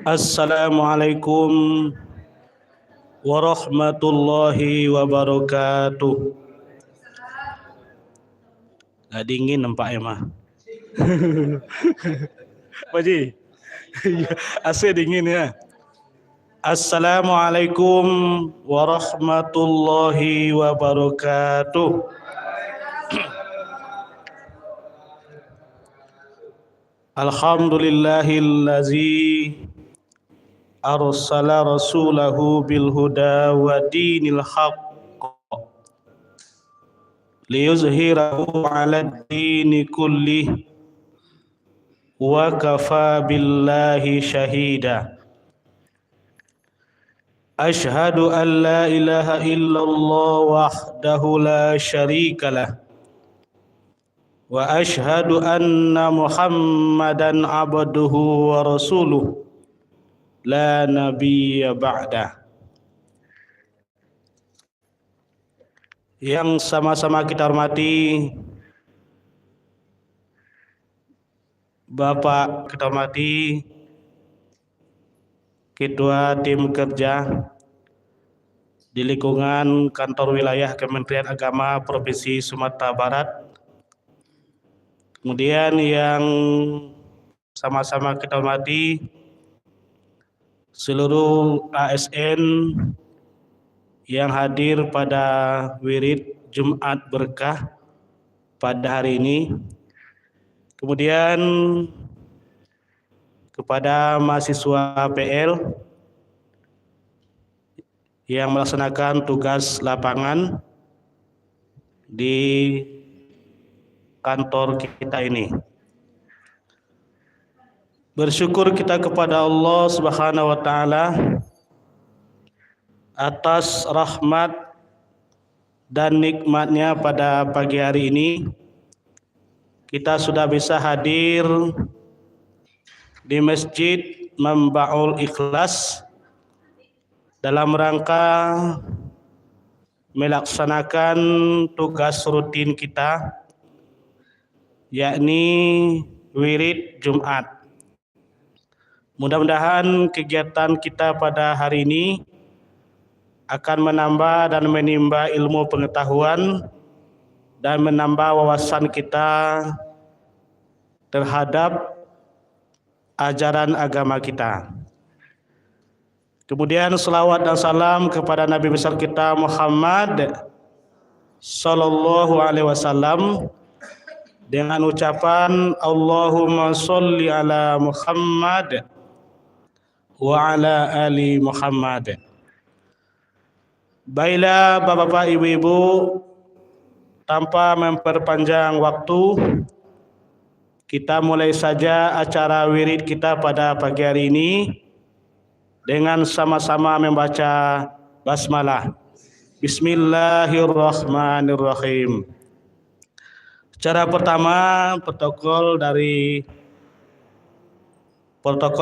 Assalamualaikum warahmatullahi wabarakatuh. Nggak dingin nampaknya mah. Pak Ji, AC dingin ya. Assalamualaikum warahmatullahi wabarakatuh. Alhamdulillahillazi arsala rasulahu bil huda wa dinil haqq liyuzhirahu 'alad dini kullih wa kafa billahi syahida. Ashhadu an la ilaha illallah wahdahu la syarikalah wa ashhadu anna Muhammadan abduhu wa rasuluh la nabiyya ba'dah. Yang sama-sama kita hormati Bapak, kita hormati Ketua Tim Kerja di lingkungan Kantor Wilayah Kementerian Agama Provinsi Sumatera Barat. Kemudian yang sama-sama kita hormati seluruh ASN yang hadir pada wirid Jumat Berkah pada hari ini. Kemudian kepada mahasiswa PL yang melaksanakan tugas lapangan di kantor kita ini. Bersyukur kita kepada Allah Subhanahu wa taala atas rahmat dan nikmatnya pada pagi hari ini. Kita sudah bisa hadir di Masjid Mambaul Ikhlas dalam rangka melaksanakan tugas rutin kita, yakni wirid Jumat. Mudah-mudahan kegiatan kita pada hari ini akan menambah dan menimba ilmu pengetahuan dan menambah wawasan kita terhadap ajaran agama kita. Kemudian selawat dan salam kepada Nabi besar kita Muhammad sallallahu alaihi wasallam dengan ucapan Allahumma sholli ala Muhammad wa ala ali Muhammad. Baiklah Bapak-bapak, Ibu-ibu, tanpa memperpanjang waktu, kita mulai saja acara wirid kita pada pagi hari ini dengan sama-sama membaca basmalah. Bismillahirrahmanirrahim. Cara pertama, protokol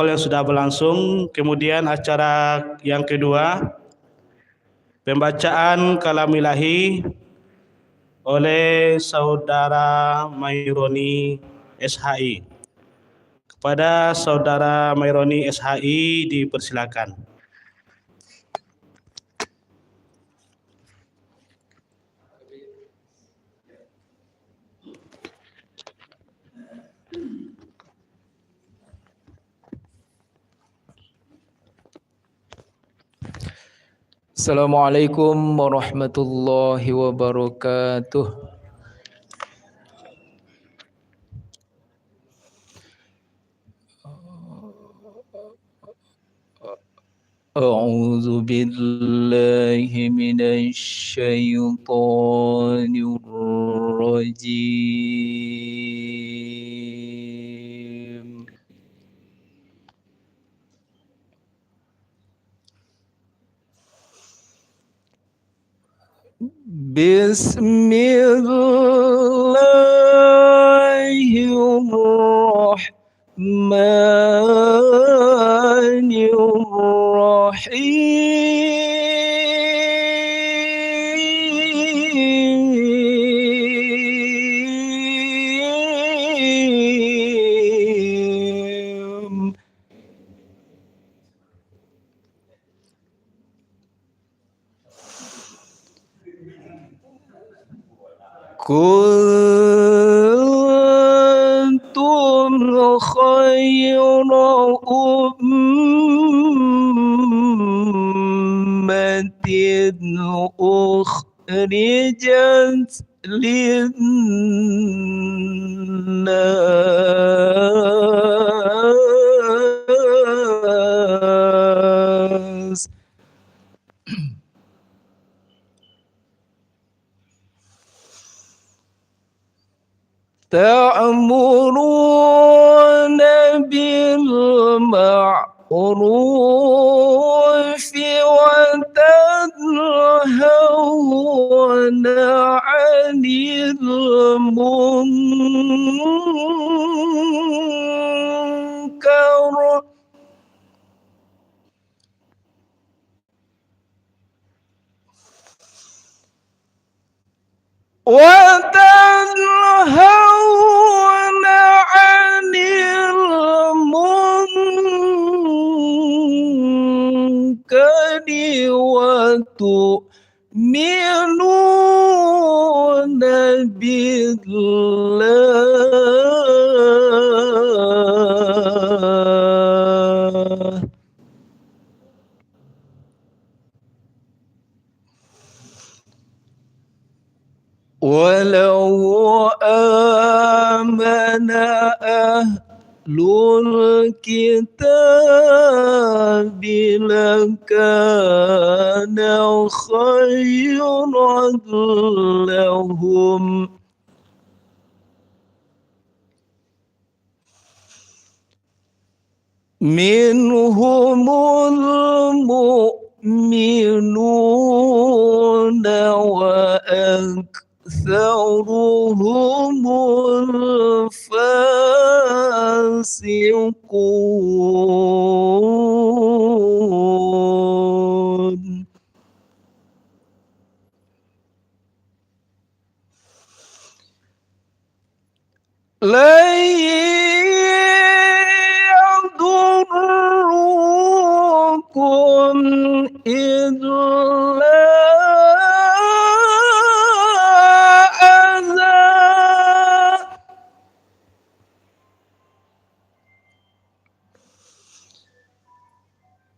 yang sudah berlangsung. Kemudian acara yang kedua, pembacaan kalam ilahi oleh Saudara Maironi SHI. Kepada Saudara Maironi SHI dipersilakan. Assalamualaikum warahmatullahi wabarakatuh. A'udzu billahi minasy syaithanir rajim. Bismillahirrahmanirrahim. كنتم خير أمة أخرجت للناس تأمرون بالمعروف وتنهون عن المنكر وتنهون عن المنكر وتؤمنون بالله ولو آمن أهل الكتاب لكان خيرا لهم منهم المؤمنون وأكثرهم الفاسقون لن يضروكم إلا أذى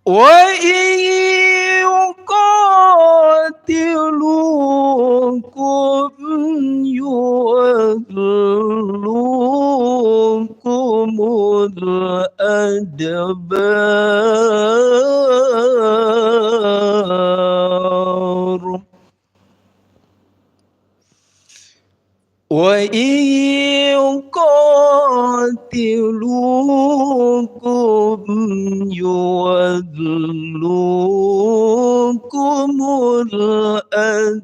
وإن يقاتلوكم يولوكم الأدبار وإن يقاتلوكم يولوكم الأدبار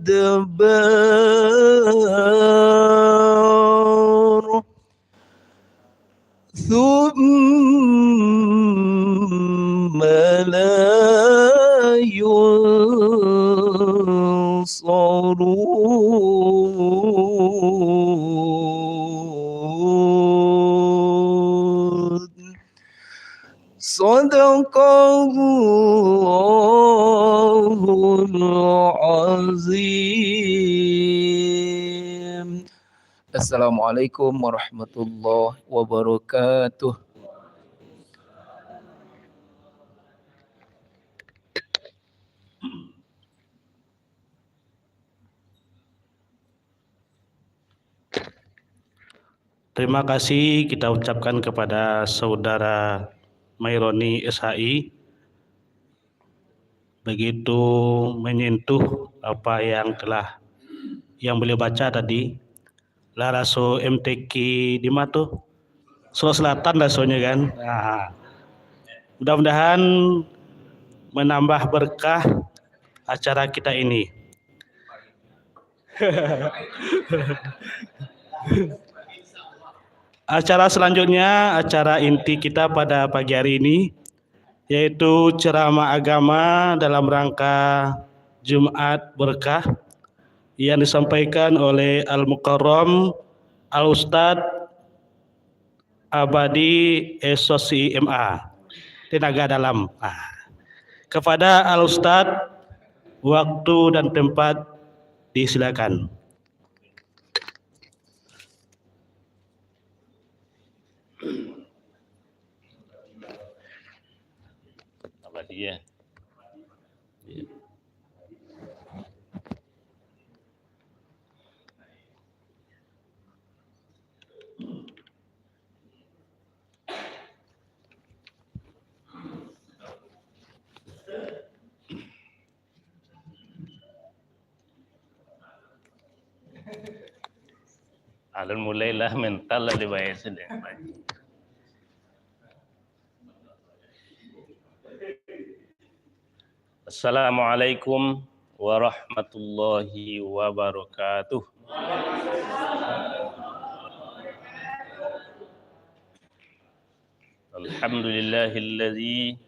ثم لا ينصرون صدق الله العظيم. Assalamualaikum warahmatullahi wabarakatuh. Terima kasih kita ucapkan kepada saudara Maironi SHI, begitu menyentuh apa yang beliau baca tadi. Laraso MTQ di Matu, Sulawesi Selatan rasonya kan. Nah, mudah-mudahan menambah berkah acara kita ini. Acara selanjutnya, acara inti kita pada pagi hari ini, yaitu ceramah agama dalam rangka Jumat Berkah yang disampaikan oleh Al-Mukarram Al-Ustadz Abadi SOCI MA Tenaga Dalam. Kepada Al-Ustadz, waktu dan tempat disilakan. Apa dia? Alun mulailah mental lah dibayar sudah. Assalamualaikum warahmatullahi wabarakatuh. Alhamdulillahilladzi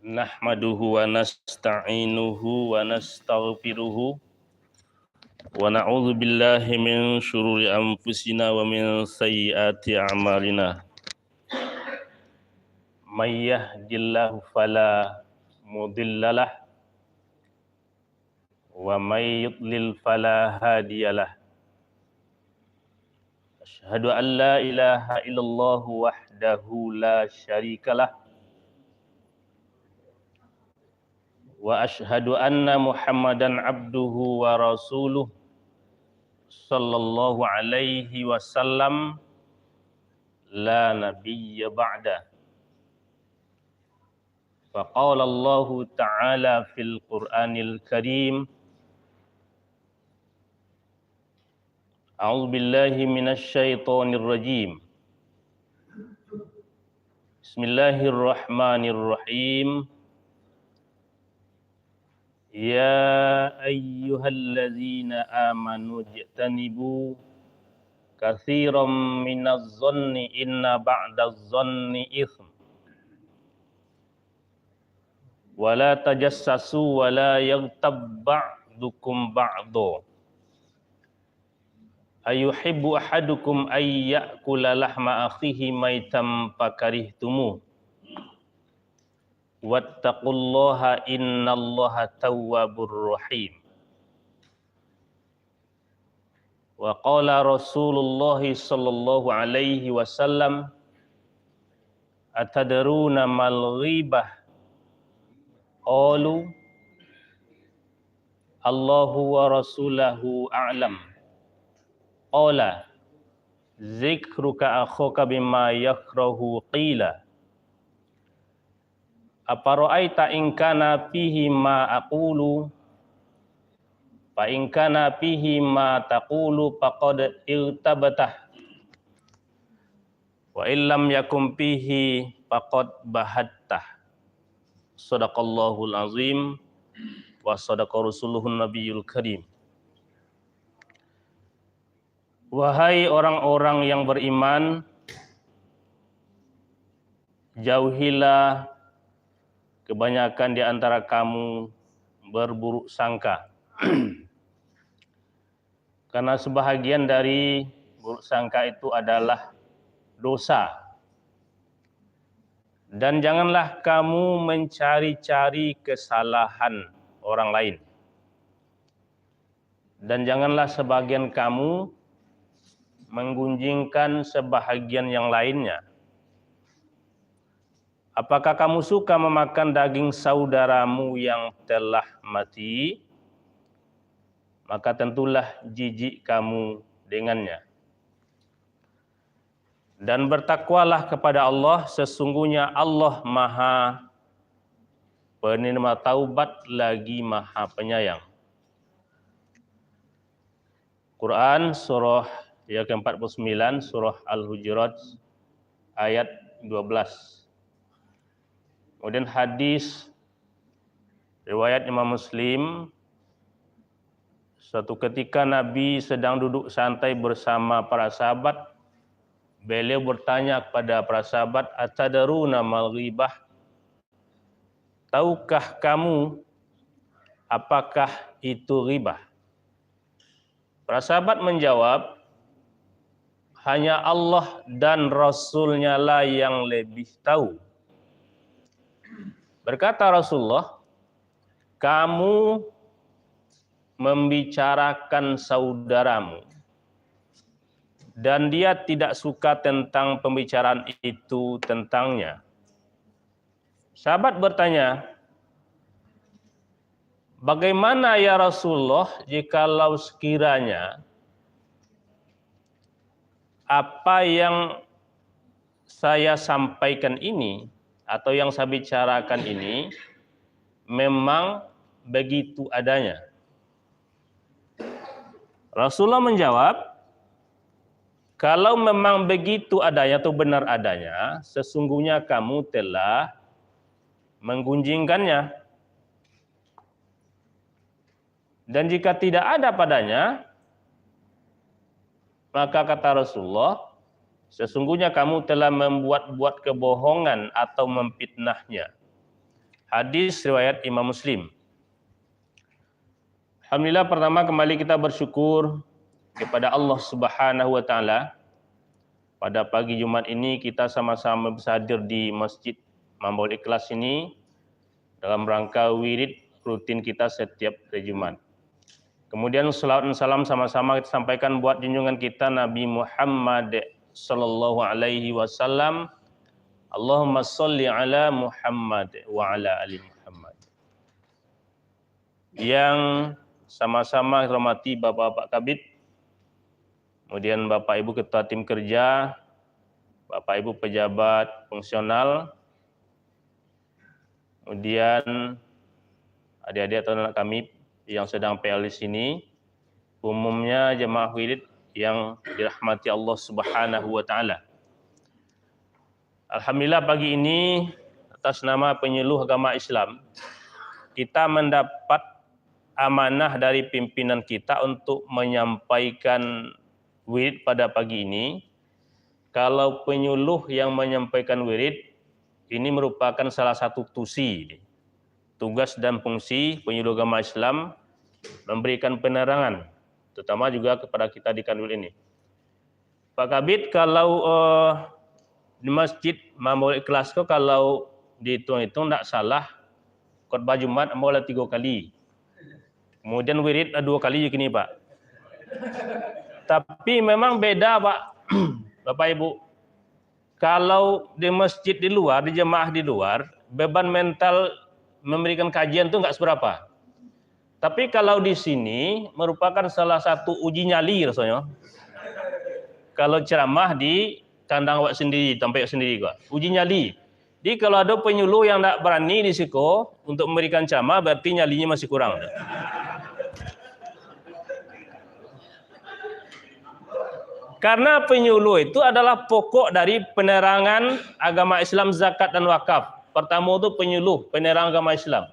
nahmaduhu wa nasta'inuhu wa nastaghfiruhu wa na'udzu billahi min syururi anfusina wa min sayyiati a'malina. May yahdihillahu fala mudhillalah wa may yudlil fala hadiyalah. Asyhadu an la ilaha illallah wahdahu la syarikalah wa asyhadu anna Muhammadan abduhu wa rasuluh sallallahu alaihi wasallam la nabiyya ba'da. Faqala Allah ta'ala fil Qur'anil Karim A'udzu billahi minasy syaithanir rajim. Bismillahirrahmanirrahim. Ya ayyuhalladzina amanu ijtanibu katsiran minadh dhanni inna ba'dadh dhanni itsm. Wa la tajassasu wa la yaghtab ba'dukum ba'dha. Ayuhibbu ahadukum ay ya'kula lahma akhihi maitam fakarihtumu. Wattaqullaha innallaha tawwabur rahim. Wa qala Rasulullah sallallahu alaihi wasallam atadruna mal ghibah? Qalu Allahu wa rasulahu a'lam. Qala zikruka akhaka bima yakrahu qila apara'aita in kana fihi ma aqulu fa in kana fihi ma taqulu faqad irtabatah wa illam yakum fihi faqad bahattah. Shadaqallahul azim wa sadaqa rasuluhun nabiyul karim. Wahai orang-orang yang beriman, jauhilah kebanyakan di antara kamu berburuk sangka. Karena sebahagian dari buruk sangka itu adalah dosa. Dan janganlah kamu mencari-cari kesalahan orang lain. Dan janganlah sebagian kamu menggunjingkan sebahagian yang lainnya. Apakah kamu suka memakan daging saudaramu yang telah mati? Maka tentulah jijik kamu dengannya. Dan bertakwalah kepada Allah, sesungguhnya Allah Maha penerima taubat lagi Maha penyayang. Quran surah yang ke-49 surah Al-Hujurat ayat 12. Kemudian hadis riwayat Imam Muslim, suatu ketika Nabi sedang duduk santai bersama para sahabat. Beliau bertanya kepada para sahabat, "Atadaruna mal ghibah?" Tahukah kamu apakah itu ghibah? Para sahabat menjawab, hanya Allah dan Rasul-Nya lah yang lebih tahu. Berkata Rasulullah, kamu membicarakan saudaramu dan dia tidak suka tentang pembicaraan itu tentangnya. Sahabat bertanya, bagaimana ya Rasulullah jikalau sekiranya apa yang saya sampaikan ini atau yang saya bicarakan ini memang begitu adanya? Rasulullah menjawab, kalau memang begitu adanya atau benar adanya, sesungguhnya kamu telah menggunjingkannya. Dan jika tidak ada padanya, maka kata Rasulullah, sesungguhnya kamu telah membuat-buat kebohongan atau memfitnahnya. Hadis riwayat Imam Muslim. Alhamdulillah, pertama kembali kita bersyukur kepada Allah Subhanahu wa taala. Pada pagi Jumat ini kita sama-sama bisa hadir di Masjid Mambaul Ikhlas ini dalam rangka wirid rutin kita setiap hari Jumat. Kemudian salawat dan salam sama-sama kita sampaikan buat junjungan kita Nabi Muhammad sallallahu alaihi wasallam. Allahumma sholli ala Muhammad wa ala ali Muhammad. Yang sama-sama hormati Bapak-bapak Kabid, kemudian Bapak Ibu Ketua Tim Kerja, Bapak Ibu pejabat fungsional, kemudian adik-adik atau anak kami yang sedang PL di sini, umumnya jemaah wirid yang dirahmati Allah Subhanahu wa taala. Alhamdulillah pagi ini atas nama penyuluh agama Islam kita mendapat amanah dari pimpinan kita untuk menyampaikan wirid pada pagi ini. Kalau penyuluh yang menyampaikan wirid ini merupakan salah satu tugas dan fungsi penyuluh agama Islam memberikan penerangan, terutama juga kepada kita di Kanwil ini. Pak Kabid, kalau di Masjid Mambaul Ikhlas itu kalau dihitung-hitung tidak salah, khutbah Jumat boleh 3 kali. Kemudian wirid 2 kali begini Pak. Tapi memang beda Pak, Bapak Ibu. Kalau di masjid di luar, di jemaah di luar, beban mental memberikan kajian itu enggak seberapa. Tapi kalau di sini merupakan salah satu uji nyali rasanya. Kalau ceramah di kandang awak sendiri, tempat sendiri kok. Uji nyali. Jadi kalau ada penyuluh yang enggak berani di situ untuk memberikan ceramah, berarti nyalinya masih kurang. Karena penyuluh itu adalah pokok dari penerangan agama Islam, zakat dan wakaf. Pertama itu penyuluh, penerang agama Islam.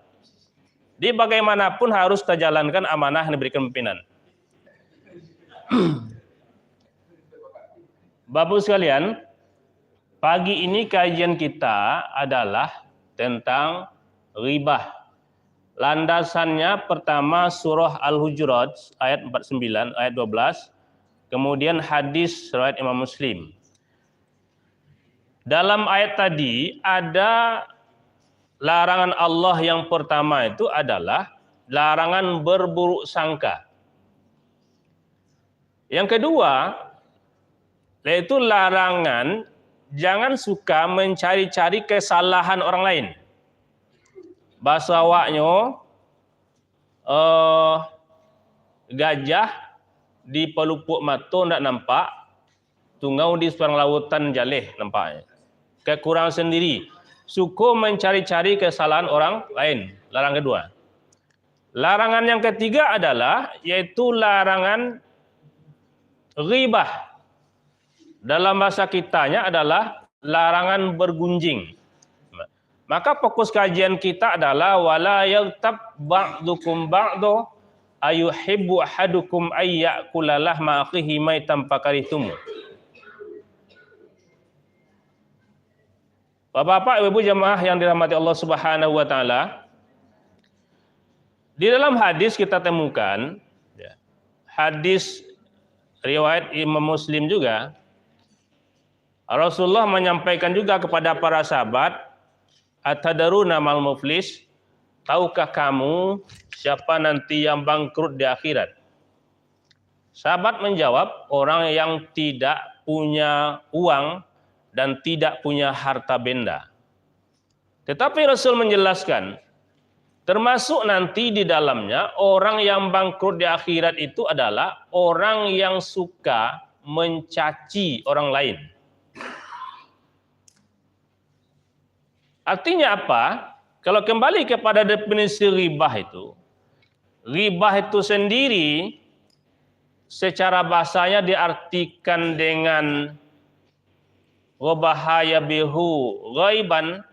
Jadi bagaimanapun harus kita jalankan amanah yang diberikan pimpinan. Bapak sekalian, pagi ini kajian kita adalah tentang ghibah. Landasannya pertama surah Al-Hujurat ayat 49, ayat 12. Kemudian hadis riwayat Imam Muslim. Dalam ayat tadi ada larangan Allah yang pertama itu adalah larangan berburuk sangka. Yang kedua, yaitu larangan jangan suka mencari-cari kesalahan orang lain. Bahasa awaknya, gajah di pelupuk mata tidak nampak, tungau di seberang lautan jaleh nampaknya. Kekurangan sendiri. Suka mencari-cari kesalahan orang lain. Larangan kedua. Larangan yang ketiga adalah yaitu larangan ghibah. Dalam bahasa kitanya adalah larangan bergunjing. Maka fokus kajian kita adalah wala yaghtab ba'dukum ba'du ayuhibbu ahadukum ayyakula lahma akhihi maitan fakaritum. Bapak-bapak, Ibu jemaah yang dirahmati Allah Subhanahu wa taala, di dalam hadis kita temukan hadis riwayat Imam Muslim juga, Rasulullah menyampaikan juga kepada para sahabat, "Atadaruna mal muflis?" Tahukah kamu siapa nanti yang bangkrut di akhirat? Sahabat menjawab, orang yang tidak punya uang dan tidak punya harta benda. Tetapi Rasul menjelaskan, termasuk nanti di dalamnya orang yang bangkrut di akhirat itu adalah orang yang suka mencaci orang lain. Artinya apa? Kalau kembali kepada definisi ribah itu sendiri secara bahasanya diartikan dengan ghobahaya bihu ghaiban,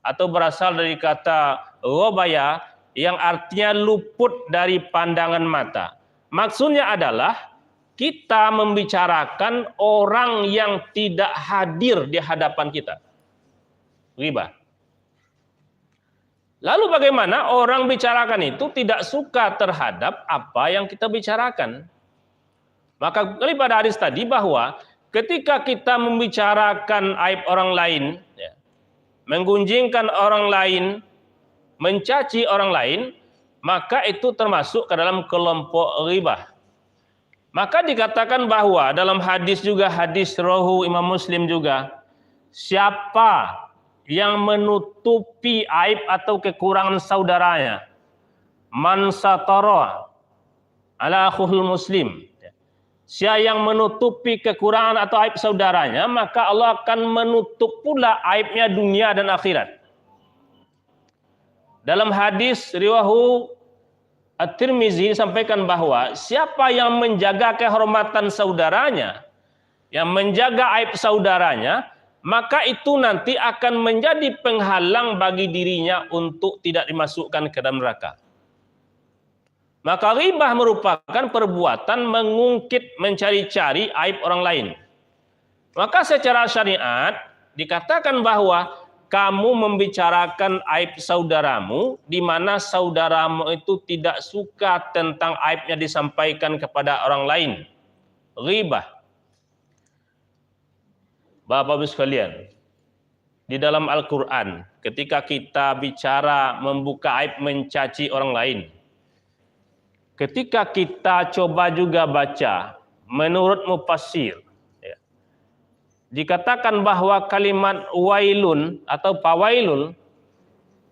atau berasal dari kata ghobaya yang artinya luput dari pandangan mata. Maksudnya adalah kita membicarakan orang yang tidak hadir di hadapan kita. Ghibah. Lalu bagaimana orang bicarakan itu tidak suka terhadap apa yang kita bicarakan? Maka daripada hadis tadi bahwa ketika kita membicarakan aib orang lain, menggunjingkan orang lain, mencaci orang lain, maka itu termasuk ke dalam kelompok ghibah. Maka dikatakan bahwa dalam hadis juga, hadis riwayat Imam Muslim juga, siapa yang menutupi aib atau kekurangan saudaranya, man satara ala akhul muslim, siapa yang menutupi kekurangan atau aib saudaranya, maka Allah akan menutup pula aibnya dunia dan akhirat. Dalam hadis riwayat At-Tirmizi disampaikan bahwa siapa yang menjaga kehormatan saudaranya, yang menjaga aib saudaranya, maka itu nanti akan menjadi penghalang bagi dirinya untuk tidak dimasukkan ke dalam neraka. Maka ghibah merupakan perbuatan mengungkit, mencari-cari aib orang lain. Maka secara syariat dikatakan bahwa kamu membicarakan aib saudaramu, di mana saudaramu itu tidak suka tentang aibnya disampaikan kepada orang lain. Ghibah. Bapak-Ibu sekalian, di dalam Al-Quran, ketika kita bicara membuka aib, mencaci orang lain, ketika kita coba juga baca, menurut mufassir, dikatakan bahwa kalimat wailun atau pawailun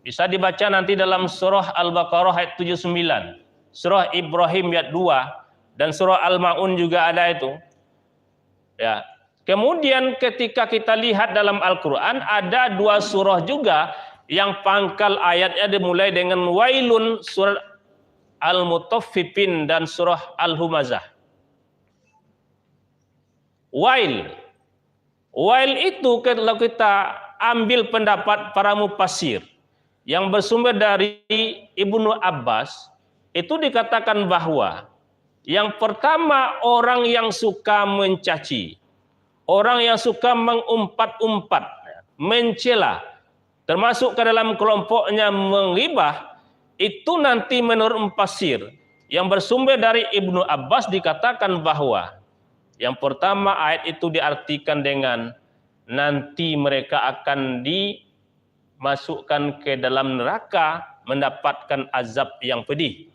bisa dibaca nanti dalam surah Al-Baqarah ayat 79, surah Ibrahim ayat 2, dan surah Al-Ma'un juga ada itu. Ya. Kemudian ketika kita lihat dalam Al-Quran, ada dua surah juga yang pangkal ayatnya dimulai dengan wailun, surah Al-Mutaffifin dan surah Al-Humazah. Wail itu kalau kita ambil pendapat para mufassir yang bersumber dari Ibnu Abbas, itu dikatakan bahwa yang pertama orang yang suka mencaci, orang yang suka mengumpat-umpat, mencela, termasuk ke dalam kelompoknya menghibah, itu nanti menurut mufassir yang bersumber dari Ibnu Abbas dikatakan bahwa yang pertama ayat itu diartikan dengan nanti mereka akan dimasukkan ke dalam neraka mendapatkan azab yang pedih.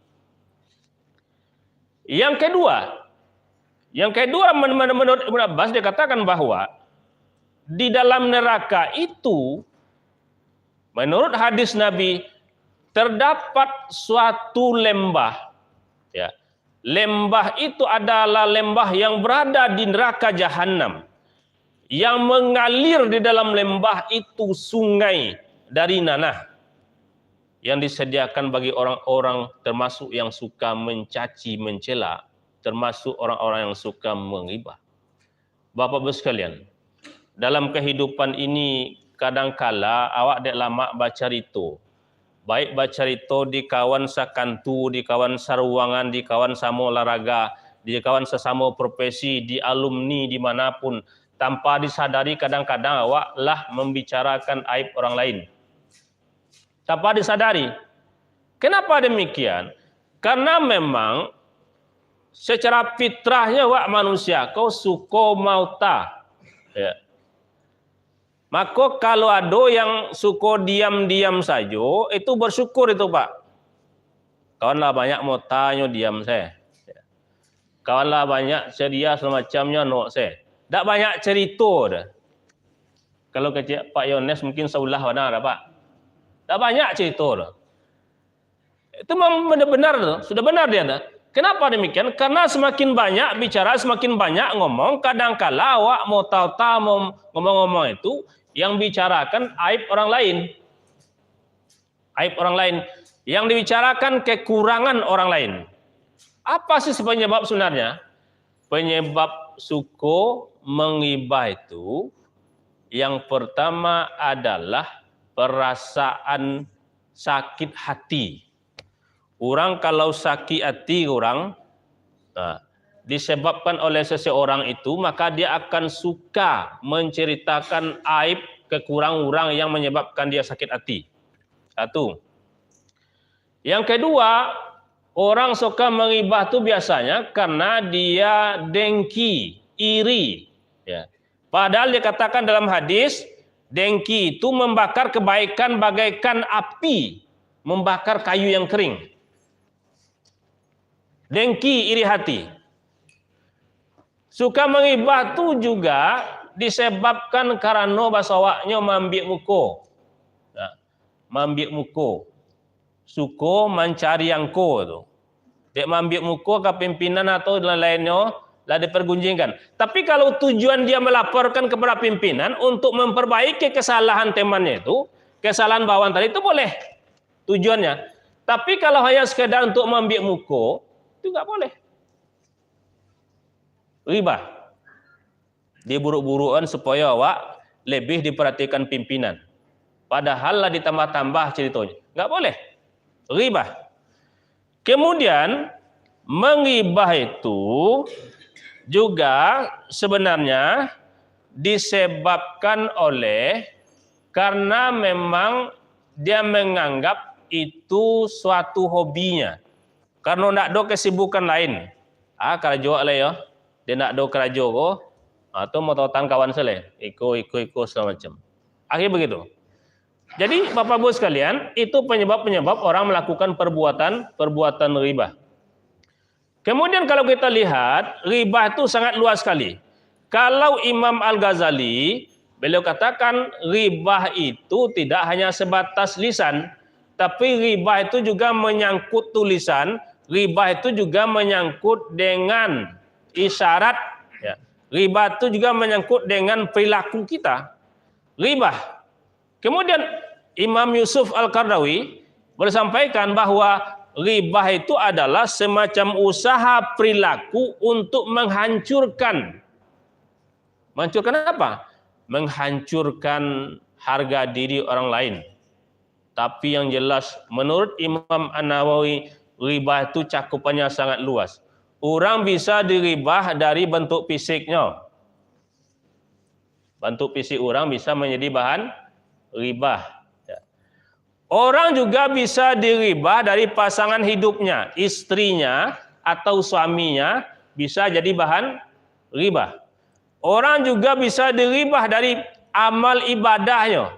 Yang kedua menurut Ibnu Abbas dikatakan bahwa di dalam neraka itu menurut hadis Nabi terdapat suatu lembah. Ya. Lembah itu adalah lembah yang berada di neraka Jahanam. Yang mengalir di dalam lembah itu sungai dari nanah yang disediakan bagi orang-orang termasuk yang suka mencaci, mencela, termasuk orang-orang yang suka menghibah. Bapak-Ibu sekalian, dalam kehidupan ini kadangkala awak dek lama baca rito. Baik baca rito di kawan sakantu, di kawan saruangan, di kawan samo olahraga, di kawan sesama profesi, di alumni, dimanapun, tanpa disadari kadang-kadang awak lah membicarakan aib orang lain. Tanpa disadari. Kenapa demikian? Karena memang secara fitrahnya awak manusia, kau suko mauta. Ya. Maka kalau ada yang suko diam-diam saja, itu bersyukur itu Pak. Kawan lah banyak mau tanya diam saya. Kawanlah banyak ceria semacamnya no saya. Tak banyak cerita dah. Kalau kecil Pak Yones mungkin saulah mana dah Pak. Tak banyak cerita dah. Itu memang benar-benar tuh, sudah benar dia dah. Kenapa demikian? Karena semakin banyak bicara, semakin banyak ngomong, kadangkala awak mau tahu-tahu mau ngomong-ngomong itu yang bicarakan aib orang lain. Aib orang lain. Yang dibicarakan kekurangan orang lain. Apa sih penyebab sebenarnya? Penyebab suko menghibah itu yang pertama adalah perasaan sakit hati. Orang kalau sakit hati disebabkan oleh seseorang itu, maka dia akan suka menceritakan aib kekurangan orang yang menyebabkan dia sakit hati. Satu. Yang kedua, orang suka menghibah itu biasanya karena dia dengki, iri. Ya. Padahal dikatakan dalam hadis, dengki itu membakar kebaikan bagaikan api, membakar kayu yang kering. Dengki, iri hati. Suka menghibah itu juga disebabkan karena basawaknya mambik muko. Ya. Mambik muko. Suko mencari angko tu. Dek mambik muko ke pimpinan atau lain-lainnya lah dipergunjingkan. Tapi kalau tujuan dia melaporkan kepada pimpinan untuk memperbaiki kesalahan temannya itu, kesalahan bawahan tadi itu boleh tujuannya. Tapi kalau hanya sekedar untuk mambik muko, itu nggak boleh. Riba. Dia buruk-burukan supaya awak lebih diperhatikan pimpinan. Padahal lah ditambah-tambah ceritanya. Nggak boleh. Riba. Kemudian menghibah itu juga sebenarnya disebabkan oleh karena memang dia menganggap itu suatu hobinya. Karena nak do kesibukan lain. Kerajo lah ya. Dia nak do kerajo ko. Tu mau tahu kawan saya. Iko segala macam. Akhirnya begitu. Jadi Bapak Ibu sekalian, itu penyebab-penyebab orang melakukan perbuatan riba. Kemudian kalau kita lihat, riba itu sangat luas sekali. Kalau Imam Al-Ghazali, beliau katakan riba itu tidak hanya sebatas lisan, tapi riba itu juga menyangkut tulisan, riba itu juga menyangkut dengan isyarat, ya. Riba itu juga menyangkut dengan perilaku kita. Riba. Kemudian Imam Yusuf Al-Qardawi boleh sampaikan bahwa riba itu adalah semacam usaha perilaku untuk menghancurkan. Menghancurkan apa? Menghancurkan harga diri orang lain. Tapi yang jelas menurut Imam An-Nawawi, riba itu cakupannya sangat luas. Orang bisa diribah dari bentuk fisiknya. Bentuk fisik orang bisa menjadi bahan ribah. Orang juga bisa diribah dari pasangan hidupnya, istrinya atau suaminya bisa jadi bahan ribah. Orang juga bisa diribah dari amal ibadahnya.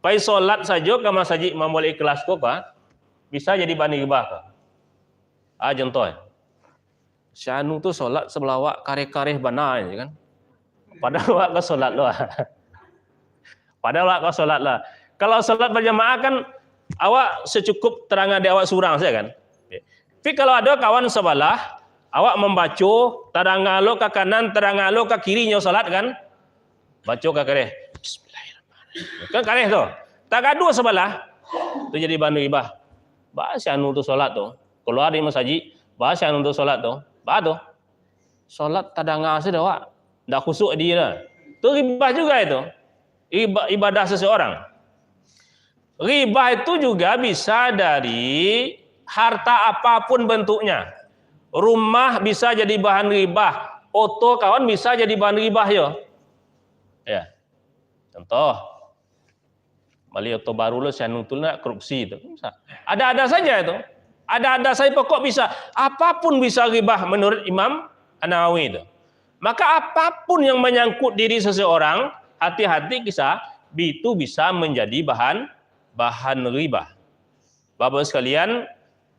Pai solat saja ke masjid Imam Ikhlas kok bisa jadi bahan ribah. Contoh. Syanu tu solat sebelah awak kareh-kareh bana kan. Padahal awak ke solat lah. Padahal awak ke solat lah. Kalau solat berjamaah kan awak secukup terangan di awak surang saja kan. Tapi kalau ada kawan sebelah, awak membaca terangalo ke kanan, terangalo ke kirinya solat kan. Baca ke kareh. Bismillahirrahmanirrahim. Kan kareh tu. Tak gaduh sebelah, tu jadi bahan ribah. Bahasa anu tu solat tu. Keluar dari masjid, bahasa anu tu solat tu. Bah tu. Solat tadanga saja awak. Dah khusuk dia dah. Tu ribah juga itu. Ibadah seseorang. Riba itu juga bisa dari harta apapun bentuknya. Rumah bisa jadi bahan ribah. Oto kawan bisa jadi bahan ribah ya. Contoh. Bali oto baru lo saya nutul nak korupsi itu. Ada-ada saja itu. Ada-ada saja pokok bisa. Apapun bisa ribah menurut Imam An-Nawawi itu. Maka apapun yang menyangkut diri seseorang, hati-hati kisah, itu bisa menjadi bahan riba. Bapak sekalian,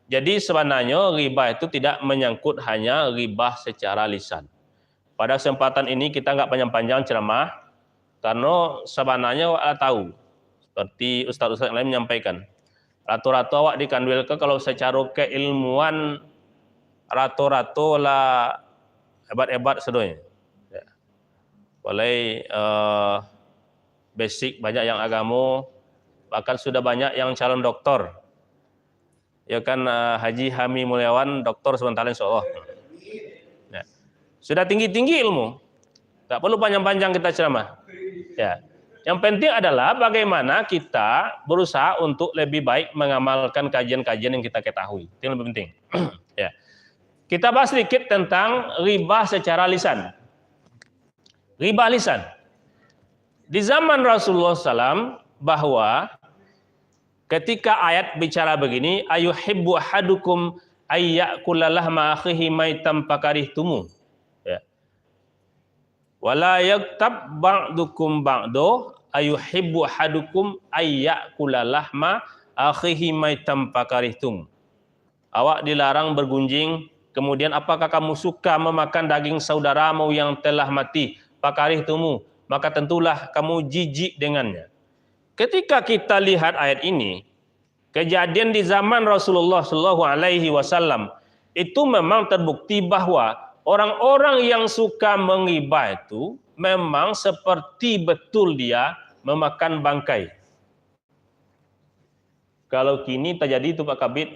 Jadi sebenarnya riba itu tidak menyangkut hanya riba secara lisan. Pada kesempatan ini kita nggak panjang-panjang ceramah, karena sebenarnya awak tahu, seperti ustaz-ustaz lain menyampaikan, rata-rata awak di Kanwil kalau secara keilmuan rata-rata lah hebat-hebat sedonya. Ya. Boleh basic banyak yang agama, bahkan sudah banyak yang calon doktor. Ya kan Haji Hami Mulyawan doktor sebentar insyaallah. Ya. Sudah tinggi-tinggi ilmu. Tak perlu panjang-panjang kita ceramah. Ya. Yang penting adalah bagaimana kita berusaha untuk lebih baik mengamalkan kajian-kajian yang kita ketahui. Itu yang lebih penting. Ya. Kita bahas sedikit tentang riba secara lisan. Riba lisan. Di zaman Rasulullah SAW bahwa ketika ayat bicara begini, ayuhibbu ahadukum ayyakula lahma akhihi maitam fakarihtumu. Ya. Wala yaktab ba'dukum ba'do ayuhibbu ahadukum ayyakula lahma akhihi maitam fakarihtum. Awak dilarang bergunjing, kemudian apakah kamu suka memakan daging saudaramu yang telah mati? Fakarihtumu, maka tentulah kamu jijik dengannya. Ketika kita lihat ayat ini, kejadian di zaman Rasulullah SAW itu memang terbukti bahwa orang-orang yang suka menghibah itu memang seperti betul dia memakan bangkai. Kalau kini terjadi itu Pak Kabid,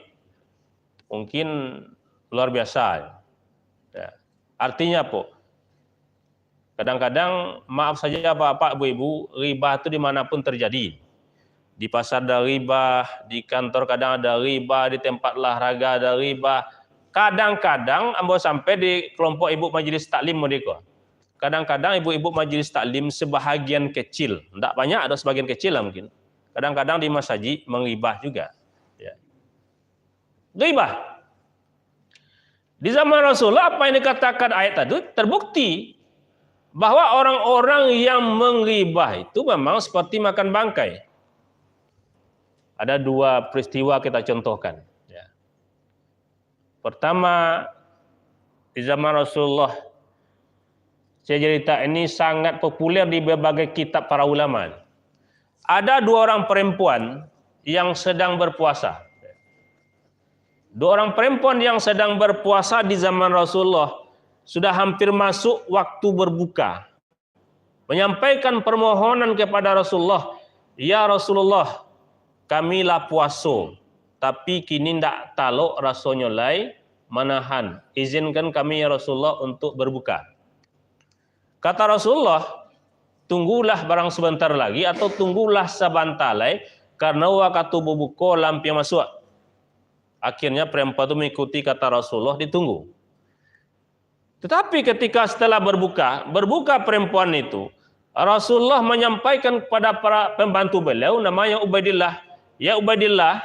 mungkin luar biasa. Ya. Artinya apa? Kadang-kadang maaf saja Bapak Ibu, riba itu dimanapun terjadi. Di pasar ada riba, di kantor kadang ada riba, di tempat olahraga ada riba. Kadang-kadang ambo sampai di kelompok ibu majelis taklim mereka. Kadang-kadang ibu-ibu majelis taklim sebahagian kecil, tidak banyak, ada sebagian kecil lah mungkin. Kadang-kadang di masjid mengribah juga. Ya. Ribah. Di zaman Rasulullah apa yang dikatakan ayat tadi terbukti bahwa orang-orang yang mengribah itu memang seperti makan bangkai. Ada dua peristiwa kita contohkan. Ya. Pertama, di zaman Rasulullah, cerita ini sangat populer di berbagai kitab para ulama. Ada dua orang perempuan yang sedang berpuasa. Dua orang perempuan yang sedang berpuasa di zaman Rasulullah sudah hampir masuk waktu berbuka. Menyampaikan permohonan kepada Rasulullah, "Ya Rasulullah, kamilah puasa, tapi kini ndak taluk rasanya lai menahan. Izinkan kami ya Rasulullah untuk berbuka." Kata Rasulullah, "Tunggulah barang sebentar lagi atau tunggulah sebentar lagi karena waktu berbuka lampion masuk." Akhirnya perempuan itu mengikuti kata Rasulullah, ditunggu. Tetapi ketika setelah berbuka perempuan itu, Rasulullah menyampaikan kepada para pembantu beliau namanya Ubaidillah, "Ya Ubaidillah,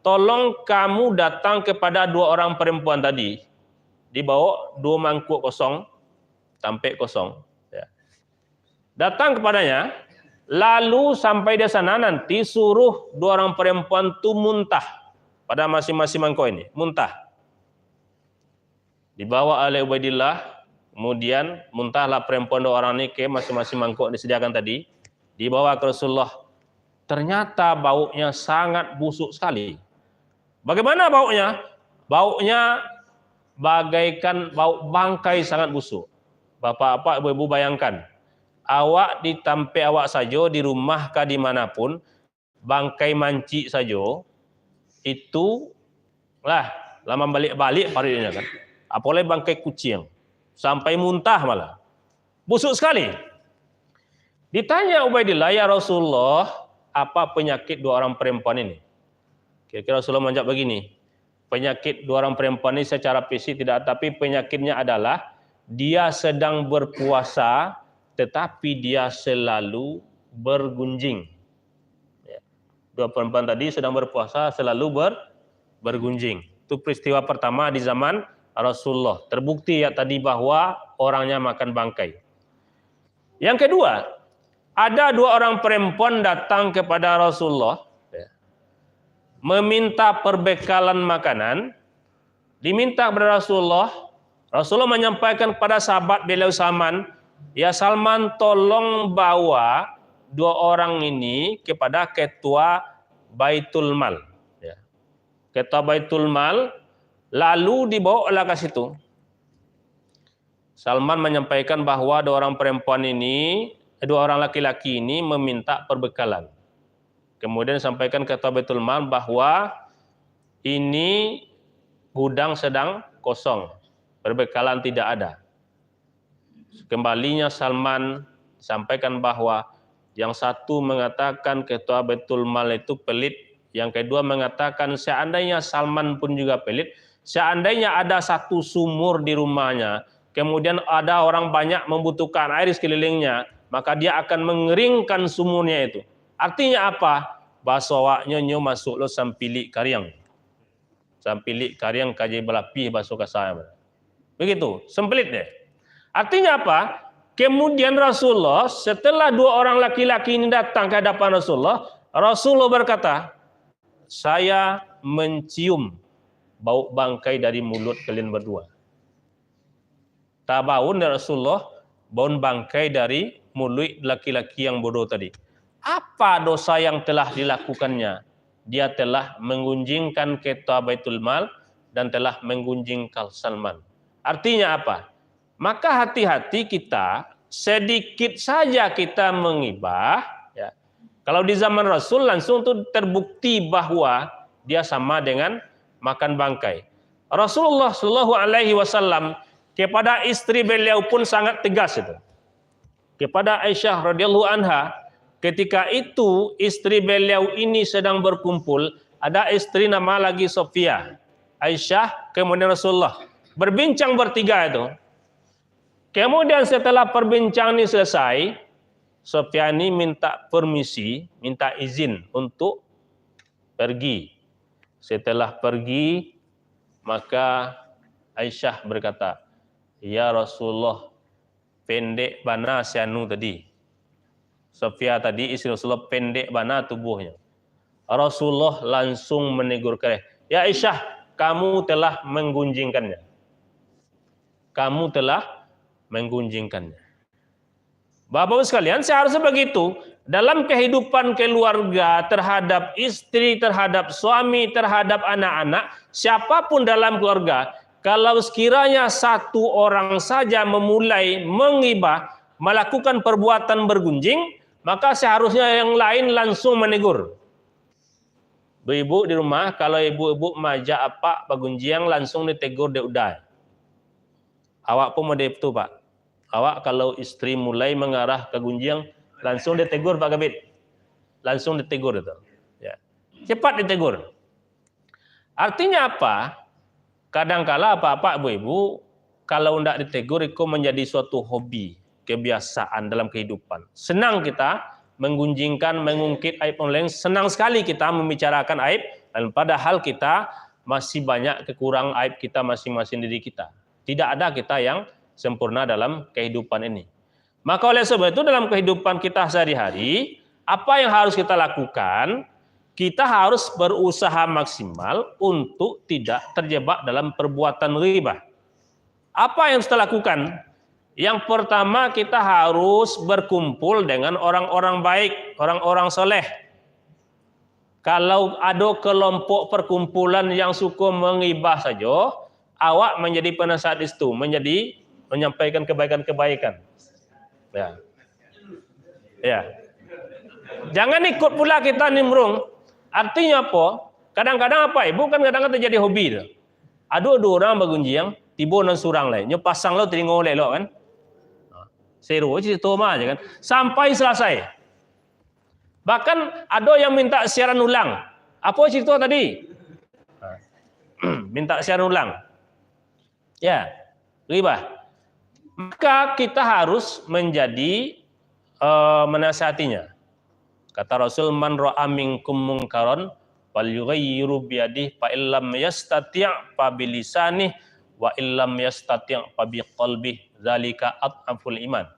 tolong kamu datang kepada dua orang perempuan tadi." Dibawa dua mangkuk kosong, tampek kosong. Ya. Datang kepadanya, lalu sampai di sana nanti suruh dua orang perempuan itu muntah pada masing-masing mangkuk ini, muntah. Dibawa oleh Ubaidillah, kemudian muntahlah perempuan dua orang ini ke masing-masing mangkuk disediakan tadi, dibawa ke Rasulullah. Ternyata baunya sangat busuk sekali. Bagaimana baunya? Baunya bagaikan bau bangkai sangat busuk. Bapak-bapak, ibu-ibu bayangkan, awak di tempat awak saja, di rumah kah dimanapun, bangkai manci saja, itu lah lama balik-balik paritnya kan. Apalagi bangkai kucing, sampai muntah malah. Busuk sekali. Ditanya Ubaidillah, "Ya Rasulullah, apa penyakit dua orang perempuan ini?" Kira-kira Rasulullah menjawab begini, penyakit dua orang perempuan ini secara fisik tidak, tapi penyakitnya adalah dia sedang berpuasa, tetapi dia selalu bergunjing. Ya. Dua perempuan tadi sedang berpuasa, selalu bergunjing. Itu peristiwa pertama di zaman Rasulullah. Terbukti ya tadi bahwa orangnya makan bangkai. Yang kedua, ada dua orang perempuan datang kepada Rasulullah, meminta perbekalan makanan, diminta kepada Rasulullah. Rasulullah menyampaikan kepada sahabat beliau Salman, ya Salman, tolong bawa 2 orang ini kepada ketua Baitul Mal. Ya. Ketua Baitul Mal, lalu dibawalah ke situ. Salman menyampaikan bahwa 2 orang perempuan ini, 2 orang laki-laki ini meminta perbekalan. Kemudian sampaikan ketua Baitul Mal bahwa ini gudang sedang kosong, perbekalan tidak ada. Kembalinya Salman sampaikan bahwa yang satu mengatakan ketua Baitul Mal itu pelit, yang kedua mengatakan seandainya Salman pun juga pelit, seandainya ada satu sumur di rumahnya, kemudian ada orang banyak membutuhkan air di sekelilingnya, maka dia akan mengeringkan sumurnya itu. Artinya apa? Bahasa nyonyo masuk lo sampilik karyang. Sampilik karyang kaji belapi bahasa kasar. Begitu, sempelit deh. Artinya apa? Kemudian Rasulullah setelah 2 orang laki-laki ini datang ke hadapan Rasulullah, Rasulullah berkata, saya mencium bau bangkai dari mulut kalian berdua. Tabaun dari Rasulullah, bau bangkai dari mulut laki-laki yang bodoh tadi. Apa dosa yang telah dilakukannya? Dia telah menggunjingkan ketua Baitul Mal dan telah menggunjingkan Salman. Artinya apa? Maka hati-hati kita, sedikit saja kita mengibah. Ya. Kalau di zaman Rasul langsung itu terbukti bahwa dia sama dengan makan bangkai. Rasulullah Shallallahu Alaihi Wasallam kepada istri beliau pun sangat tegas itu. Kepada Aisyah radhiyallahu anha, ketika itu istri beliau ini sedang berkumpul, ada istri nama lagi Sofia, Aisyah, kemudian Rasulullah berbincang bertiga itu. Kemudian setelah perbincangan ini selesai, Sofia ini minta permisi, minta izin untuk pergi. Setelah pergi, maka Aisyah berkata, ya Rasulullah, pendek bana sianu tadi. Sofia tadi istri Rasulullah pendek bana tubuhnya. Rasulullah langsung menegur kereh. Ya Aisyah, kamu telah menggunjingkannya. Kamu telah menggunjingkannya. Bapak-bapak sekalian, seharusnya begitu. Dalam kehidupan keluarga, terhadap istri, terhadap suami, terhadap anak-anak, siapapun dalam keluarga, kalau sekiranya satu orang saja memulai menghibah, melakukan perbuatan bergunjing, maka seharusnya yang lain langsung menegur. Ibu di rumah, kalau ibu-ibu majak apa bagunjiang langsung ditegur dia udah. Awak pun model itu Pak. Awak kalau istri mulai mengarah ke gunjiang, langsung ditegur Pak Kabit. Langsung ditegur itu. Ya. Cepat ditegur. Artinya apa? Kadangkala apa-apa ibu-ibu, kalau tidak ditegur itu menjadi suatu hobi, kebiasaan dalam kehidupan. Senang kita menggunjingkan, mengungkit aib orang lain. Senang sekali kita membicarakan aib, dan padahal kita masih banyak kekurangan aib kita masing-masing diri kita. Tidak ada kita yang sempurna dalam kehidupan ini. Maka oleh sebab itu dalam kehidupan kita sehari-hari, apa yang harus kita lakukan? Kita harus berusaha maksimal untuk tidak terjebak dalam perbuatan ghibah. Apa yang kita lakukan? Yang pertama, kita harus berkumpul dengan orang-orang baik, orang-orang soleh. Kalau ada kelompok perkumpulan yang suka menghibah saja, awak menjadi penasihat itu, menjadi menyampaikan kebaikan-kebaikan. Ya. Ya. Jangan ikut pula kita nimbrung. Artinya apa? Kadang-kadang apa? Ibu kan kadang-kadang terjadi hobi tu. Ada orang bergunjiang, tiba nan surang lain. Nyo pasang lo telingo le lo kan. Seru cerita mah aja kan. Sampai selesai. Bahkan ada yang minta siaran ulang. Apa cerita tadi? Minta siaran ulang. Ya, ghibah. Maka kita harus menjadi menasihatinya. Kata Rasul, man ra'a minkum munkaran falyughayyiru biyadihi fa illam yastati' fa bilisanihi wa illam yastati' fa biqalbihi dzalika adhaful iman.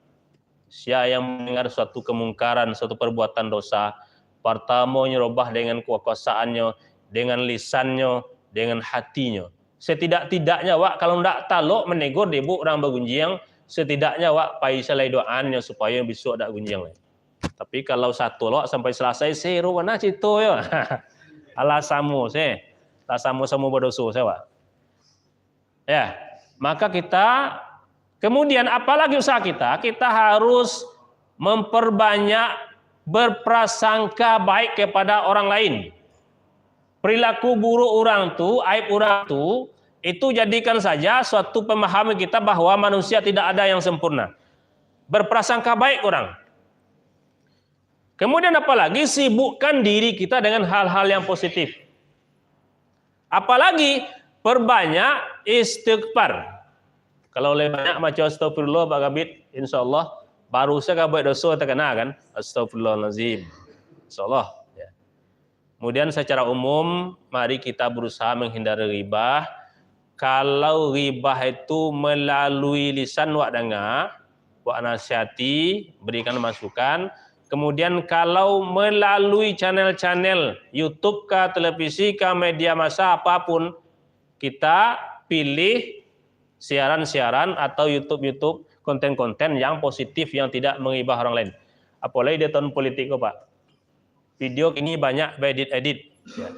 Siapa yang mendengar suatu kemungkaran, suatu perbuatan dosa, pertama nyerubah dengan kekuasaannya, dengan lisannya, dengan hatinya. Setidak-tidaknya wak kalau ndak talok menegur debu orang bergunjing, setidaknya wak pai selai doannya supaya besok dak gunjing lagi. Tapi kalau satu lok sampai selesai seru mana cito ya. Alasamu se. Alasamu berdosa saya wak. Ya, maka kita kemudian apalagi usaha kita harus memperbanyak berprasangka baik kepada orang lain. Perilaku buruk orang tu, aib orang tu, itu jadikan saja suatu pemahaman kita bahwa manusia tidak ada yang sempurna. Berprasangka baik orang. Kemudian apalagi sibukkan diri kita dengan hal-hal yang positif. Apalagi perbanyak istighfar. Kalau lebih banyak macam astagfirullah Pak Kabit, insyaallah baru saya buat dosa terkena kan. Astagfirullahalazim. Insyaallah. Ya. Kemudian secara umum mari kita berusaha menghindari ghibah. Kalau ghibah itu melalui lisan wak dengar, wak nasihati, berikan masukan. Kemudian kalau melalui channel-channel YouTube kah, televisi kah, media massa apapun, kita pilih siaran-siaran atau YouTube konten-konten yang positif yang tidak menghibah orang lain. Apalagi di tahun politik kok Pak. Video ini banyak edit. Ya.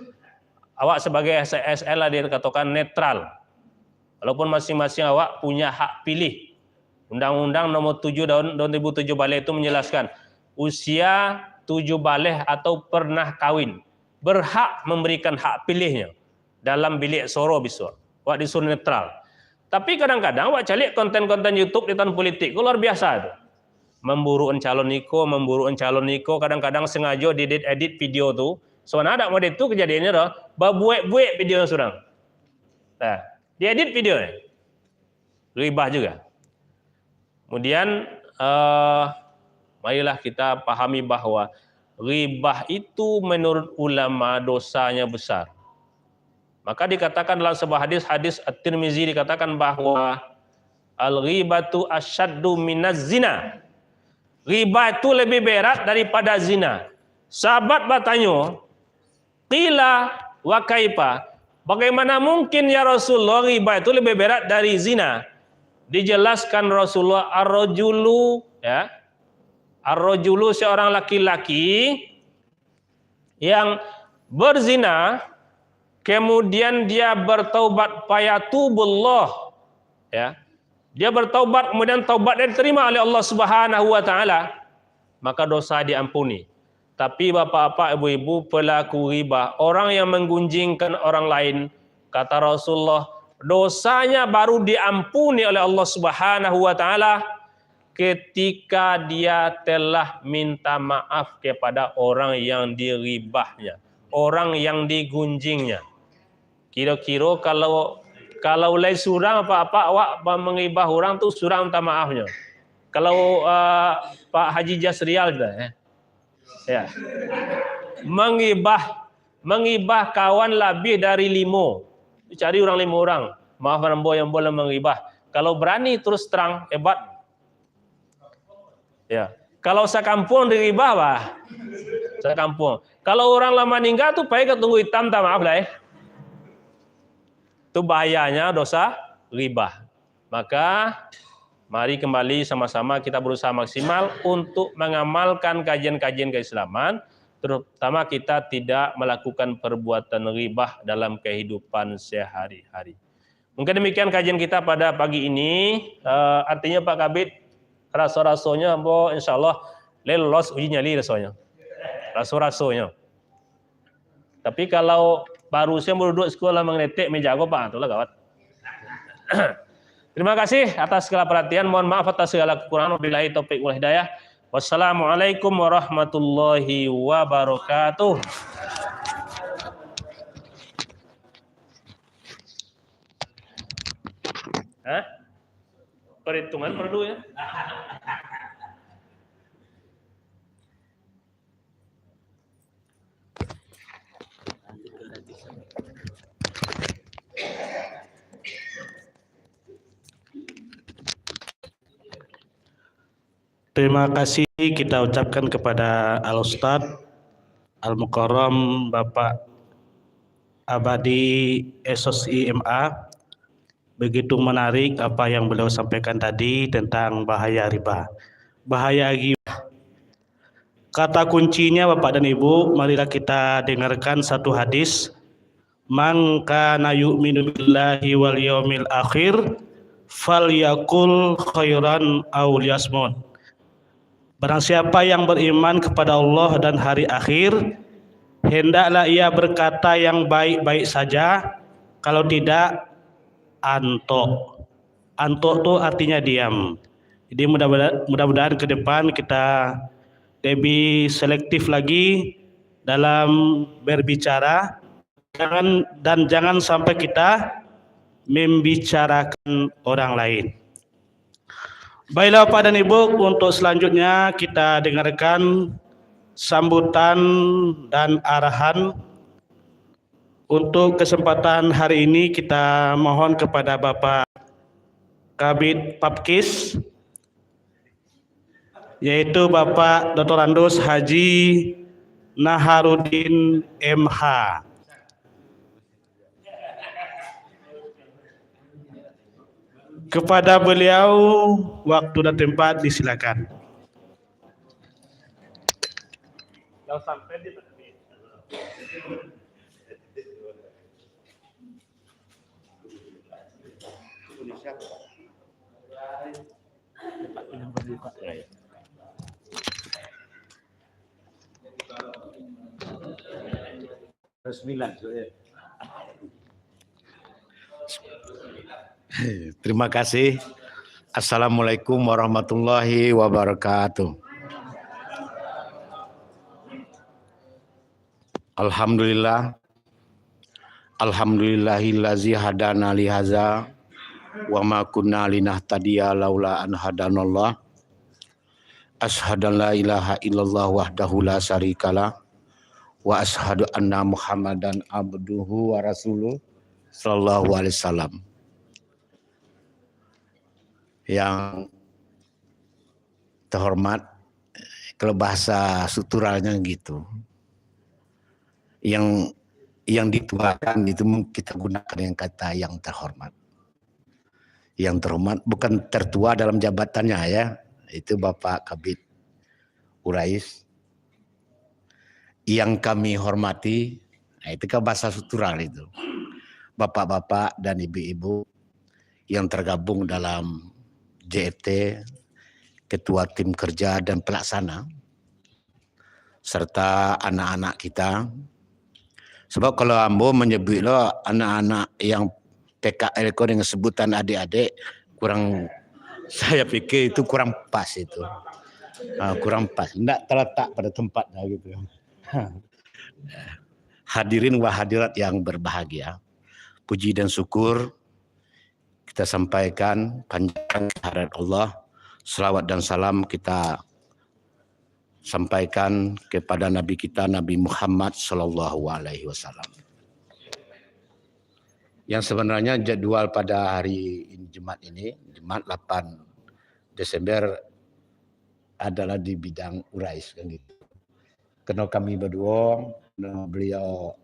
Awak sebagai SSL lah dikatakan netral. Walaupun masing-masing awak punya hak pilih. Undang-Undang nomor 7 tahun 2007 balik itu menjelaskan usia 7 balik atau pernah kawin berhak memberikan hak pilihnya dalam bilik soro besok. Awak disuruh netral. Tapi kadang-kadang awak cari konten-konten YouTube di tahun politik luar biasa itu. Memburukan calon niko, kadang-kadang sengaja edit video tu. Sebenarnya ada model itu kejadiannya dah, babuek-buek video surang. Nah, diedit videonya. Ribah juga. Kemudian marilah kita pahami bahwa ribah itu menurut ulama dosanya besar. Maka dikatakan dalam sebuah hadis At-Tirmizi dikatakan bahwa al-ghibatu asyaddu minaz zina. Ghibah itu lebih berat daripada zina. Sahabat bertanya, qila wa kaifa? Bagaimana mungkin ya Rasulullah ghibah itu lebih berat dari zina? Dijelaskan Rasulullah ar-rajulu ya. Ar-rajulu seorang laki-laki yang berzina kemudian dia bertaubat fayatubullah ya. Dia bertaubat kemudian taubatnya diterima oleh Allah Subhanahu wa taala, maka dosa diampuni. Tapi bapak-bapak, ibu-ibu, pelaku ghibah, orang yang menggunjingkan orang lain, kata Rasulullah, dosanya baru diampuni oleh Allah Subhanahu wa taala ketika dia telah minta maaf kepada orang yang diribahnya, orang yang digunjingnya. Kira-kira kalau lain surang apa-apa awak mengibah orang tu surang minta maafnya. Kalau Pak Haji Jasrial ya. Mengibah kawan lebih dari 5. Cari orang 5 orang. Maaf yang boleh mengibah. Kalau berani terus terang hebat. Ya. Kalau sekampung diribah bah. Sekampung. Kalau orang lama meninggal tu payah tunggu hitam tak maaf lah Itu bahayanya dosa ghibah. Maka mari kembali sama-sama kita berusaha maksimal untuk mengamalkan kajian-kajian keislaman, terutama kita tidak melakukan perbuatan ghibah dalam kehidupan sehari-hari. Mungkin demikian kajian kita pada pagi ini. Artinya Pak Kabit, rasa-rasanya insyaallah lolos uji nyali rasanya. Rasa-rasanya. Tapi kalau baru saya duduk sekolah mengetik meja aku Pak, itulah gawat. Terima kasih atas segala perhatian. Mohon maaf atas segala kekurangan. Wabillahi taufiq wal hidayah. Wassalamualaikum warahmatullahi wabarakatuh. Perhitungan perlu ya. Terima kasih kita ucapkan kepada Al-Ustadz Al-Mukarram Bapak Abadi SOSIMA. Begitu menarik apa yang beliau sampaikan tadi tentang bahaya riba. Bahaya ghibah. Kata kuncinya Bapak dan Ibu, marilah kita dengarkan satu hadis. Man kana yu'minu billahi wal yaumil akhir falyakul khairan aw liyasmut. Barang siapa yang beriman kepada Allah dan hari akhir, hendaklah ia berkata yang baik-baik saja, kalau tidak antok. Antok itu artinya diam. Jadi mudah-mudahan ke depan kita lebih selektif lagi dalam berbicara, jangan sampai kita membicarakan orang lain. Baiklah Pak dan Ibu, untuk selanjutnya kita dengarkan sambutan dan arahan. Untuk kesempatan hari ini kita mohon kepada Bapak Kabid Papkis, yaitu Bapak Dr. Andos Haji Naharudin MH. Kepada beliau waktu dan tempat disilakan. Terima kasih. Assalamualaikum warahmatullahi wabarakatuh. Alhamdulillah. Alhamdulillahillazi hadana li hadza wa ma kunna linahtadiya laula an hadanallah. Asyhadu an la ilaha illallah wahdahu la syarikalah wa asyhadu anna Muhammadan abduhu wa rasuluh sallallahu alaihi wasallam. Yang terhormat, kalau bahasa suturalnya gitu, yang dituakan itu kita gunakan yang kata yang terhormat. Yang terhormat bukan tertua dalam jabatannya ya, itu Bapak Kabid Urais. Yang kami hormati, nah itu kan bahasa sutural itu, bapak-bapak dan ibu-ibu yang tergabung dalam JFT, ketua tim kerja dan pelaksana, serta anak-anak kita. Sebab kalau ambo menyebut lo anak-anak yang PKL kau dengan sebutan adik-adik, kurang, saya pikir itu kurang pas itu, kurang pas, tidak terletak pada tempatnya gitu. Hadirin wa hadirat yang berbahagia, puji dan syukur kita sampaikan panjang kehadirat Allah, selawat dan salam kita sampaikan kepada Nabi kita Nabi Muhammad Sallallahu Alaihi Wasallam. Yang sebenarnya jadwal pada hari Jumat ini, Jumat 8 Desember adalah di bidang Urais kan gitu. Karena kami berdua, beliau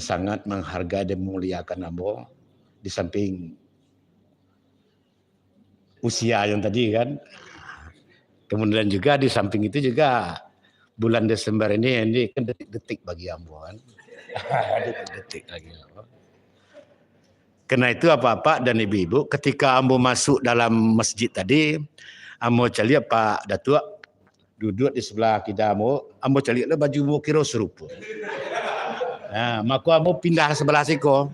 sangat menghargai dan memuliakan ambo. Di samping usia yang tadi kan, kemudian juga di samping itu juga bulan Desember ini kan detik-detik bagi ambo kan, detik-detik lagi. Karena itu Bapak dan Ibu-ibu, ketika ambo masuk dalam masjid tadi, ambo cari Pak Datuk duduk di sebelah kita ambo cari lah baju ambo kira serupa. Nah, maka ambo pindah ke sebelah siko.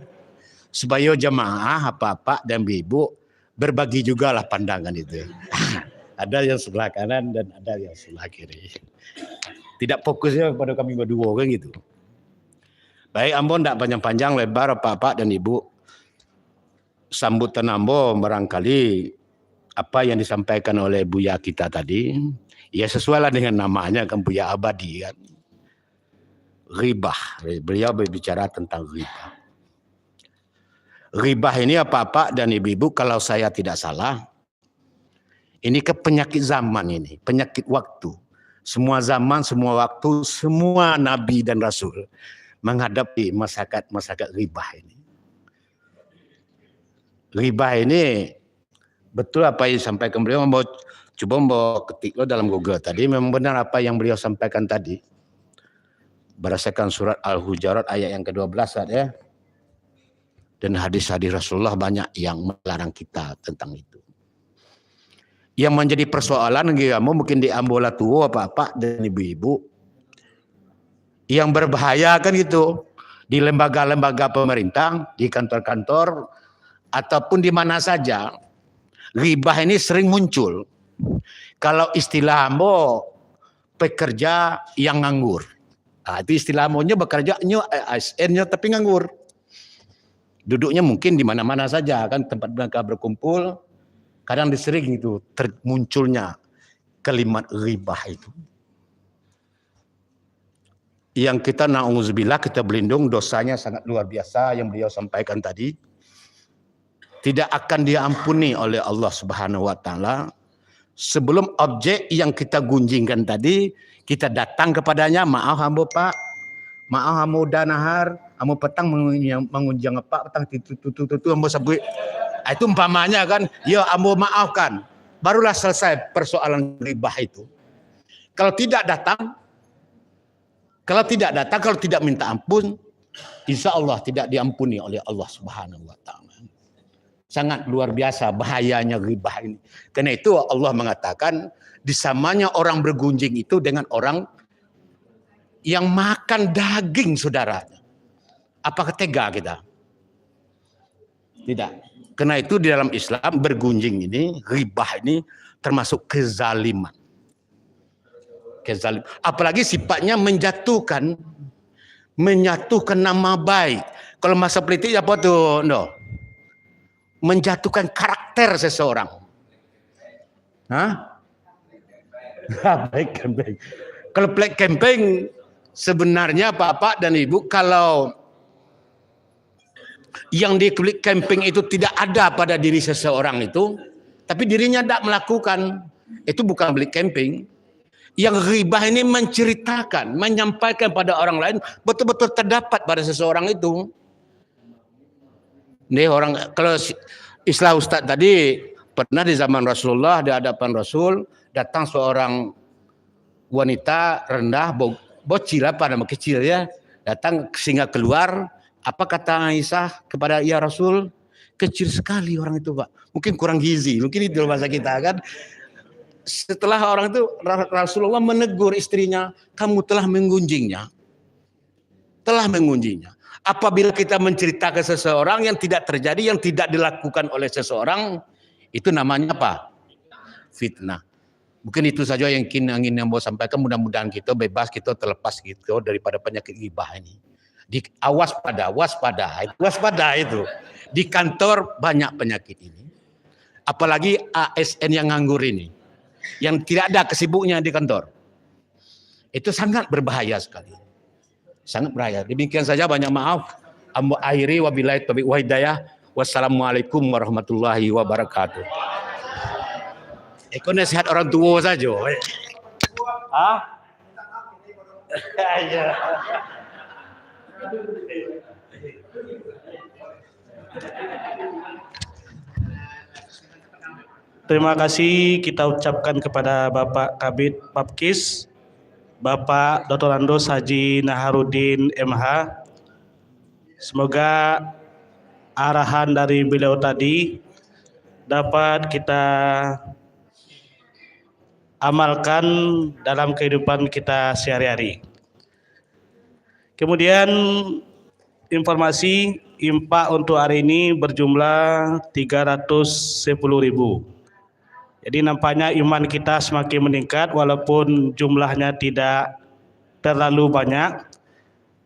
Supaya jemaah apa-apa dan ibu berbagi juga lah pandangan itu. Ada yang sebelah kanan dan ada yang sebelah kiri. Tidak fokusnya kepada kami berdua kan gitu. Baik, ambo tidak panjang-panjang lebar apa-apa dan ibu. Sambutan ambo barangkali apa yang disampaikan oleh Buya kita tadi, ya sesuai lah dengan namanya kan, Buya Abadi kan. Ribah, beliau berbicara tentang ribah. Ribah ini apa-apa dan ibu-ibu kalau saya tidak salah, ini ke penyakit zaman ini, penyakit waktu. Semua zaman, semua waktu, semua nabi dan rasul menghadapi masyarakat ribah ini. Ribah ini betul apa yang disampaikan beliau. Coba ketik lo dalam Google tadi, memang benar apa yang beliau sampaikan tadi. Berdasarkan surat Al-Hujurat ayat yang ke-12 ya. Dan hadis-hadis Rasulullah banyak yang melarang kita tentang itu. Yang menjadi persoalan mungkin di ambola tua bapak dan ibu-ibu yang berbahaya kan gitu di lembaga-lembaga pemerintah, di kantor-kantor ataupun di mana saja. Ribah ini sering muncul. Kalau istilah ambo pekerja yang nganggur. Nah, itu istilah ambonya bekerjanya ASN-nya tapi nganggur. Duduknya mungkin di mana-mana saja kan tempat mereka berkumpul. Kadang disering itu munculnya kalimat ribah itu. Yang kita na'udzubillah, kita berlindung, dosanya sangat luar biasa yang beliau sampaikan tadi. Tidak akan diampuni oleh Allah Subhanahu wa taala sebelum objek yang kita gunjingkan tadi kita datang kepadanya, maaf hamba Pak, maaf hamba danahar, hamba petang mengunjang Pak, petang itu hamba sebut. Itu umpamanya kan, ya hamba maafkan. Barulah selesai persoalan ribah itu. Kalau tidak datang, kalau tidak minta ampun, insya Allah tidak diampuni oleh Allah Subhanahu wa taala. Sangat luar biasa bahayanya ribah ini. Karena itu Allah mengatakan disamanya orang bergunjing itu dengan orang yang makan daging saudaranya. Apakah tega kita? Tidak. Karena itu di dalam Islam bergunjing ini, ribah ini termasuk kezaliman. Apalagi sifatnya menjatuhkan nama baik. Kalau masa politik apa tuh? No. Menjatuhkan karakter seseorang. Hah? Baik. Kalau black campaign sebenarnya Bapak dan Ibu, kalau yang di black campaign itu tidak ada pada diri seseorang itu, tapi dirinya tidak melakukan, itu bukan black campaign. Yang ribah ini menceritakan, menyampaikan pada orang lain betul-betul terdapat pada seseorang itu. Nih orang, kalau istilah Ustaz tadi, pernah di zaman Rasulullah, di hadapan Rasul, datang seorang wanita rendah, bocil apa nama kecil ya, datang sehingga keluar. Apa kata Aisyah kepada ya Rasul? Kecil sekali orang itu Pak, mungkin kurang gizi, mungkin itu bahasa kita kan. Setelah orang itu Rasulullah menegur istrinya, kamu telah mengunjingnya. Apabila kita menceritakan seseorang yang tidak terjadi, yang tidak dilakukan oleh seseorang, itu namanya apa? Fitnah. Mungkin itu saja yang ingin mau sampaikan. Mudah-mudahan kita bebas, kita terlepas gitu daripada penyakit ghibah ini. Waspada itu. Di kantor banyak penyakit ini. Apalagi ASN yang nganggur ini, yang tidak ada kesibuknya di kantor. Itu sangat berbahaya sekali. Sangat berbahaya. Demikian saja, banyak maaf. Ambo akhiri wabillahi taufiq wal hidayah. Wassalamualaikum warahmatullahi wabarakatuh. Itu nasihat orang tua saja. Hah? Terima kasih kita ucapkan kepada Bapak Kabid Papkis, Bapak Dr. Andos Haji Naharudin MH. Semoga arahan dari beliau tadi dapat kita amalkan dalam kehidupan kita sehari-hari. Kemudian informasi infak untuk hari ini berjumlah 310.000. Jadi nampaknya iman kita semakin meningkat walaupun jumlahnya tidak terlalu banyak,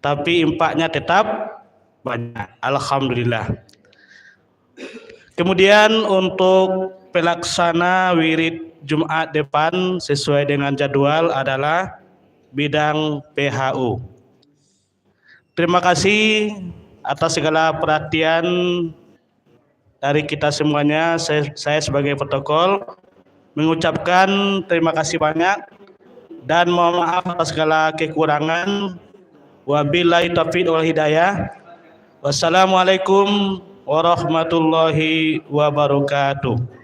tapi infaknya tetap banyak. Alhamdulillah. Kemudian untuk pelaksana wirid Jumat depan sesuai dengan jadwal adalah bidang PHU. Terima kasih atas segala perhatian dari kita semuanya. Saya sebagai protokol mengucapkan terima kasih banyak dan mohon maaf atas segala kekurangan. Wabillahi taufiq wal hidayah. Wassalamualaikum warahmatullahi wabarakatuh.